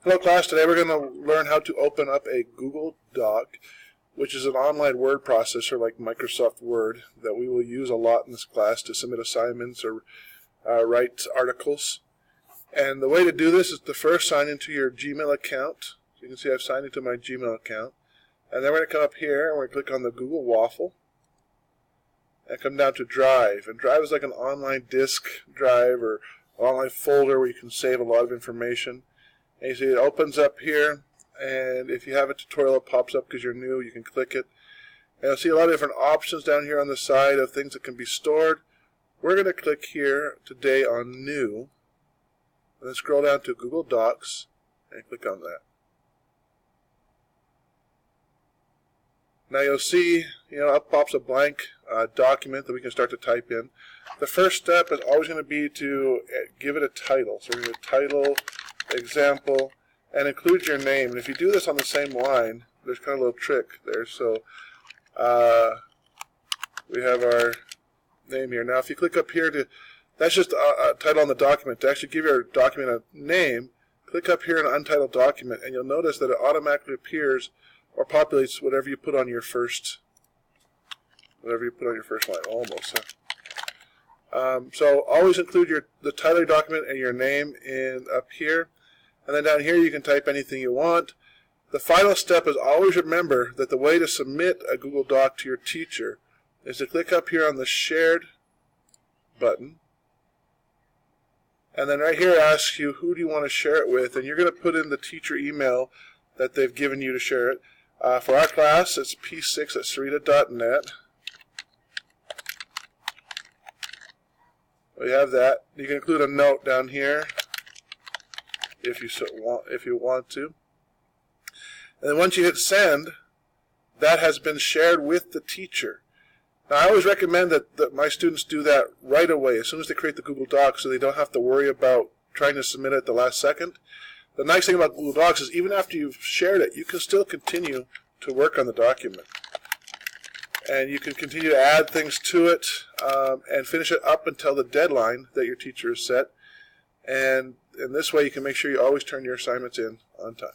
Hello class, today we're going to learn how to open up a Google Doc, which is an online word processor like Microsoft Word that we will use a lot in this class to submit assignments or write articles. And the way to do this is to first sign into your Gmail account. So you can see I've signed into my Gmail account. And then we're going to come up here and we're going to click on the Google Waffle and come down to Drive. And Drive is like an online disk drive or online folder where you can save a lot of information. And you see it opens up here, and if you have a tutorial that pops up because you're new, you can click it. And you'll see a lot of different options down here on the side of things that can be stored. We're going to click here today on New, and then scroll down to Google Docs and click on that. Now you'll see, up pops a blank document that we can start to type in. The first step is always going to be to give it a title. So we're going to title example and include your name. And if you do this on the same line, there's kind of a little trick there. So we have our name here. Now if you click up here, that's just a title on the document. To actually give your document a name, click up here in Untitled Document, and you'll notice that it automatically appears or populates whatever you put on your first line. Almost. So always include the title of your document and your name up here. And then down here you can type anything you want. The final step is always remember that the way to submit a Google Doc to your teacher is to click up here on the Shared button. And then right here it asks you who do you want to share it with, and you're going to put in the teacher email that they've given you to share it. For our class, it's p6@sarita.net. We have that. You can include a note down here if you want to. And then once you hit send, that has been shared with the teacher. Now I always recommend that my students do that right away as soon as they create the Google Doc, so they don't have to worry about trying to submit it at the last second. The nice thing about Google Docs is even after you've shared it, you can still continue to work on the document. And you can continue to add things to it and finish it up until the deadline that your teacher has set. And in this way, you can make sure you always turn your assignments in on time.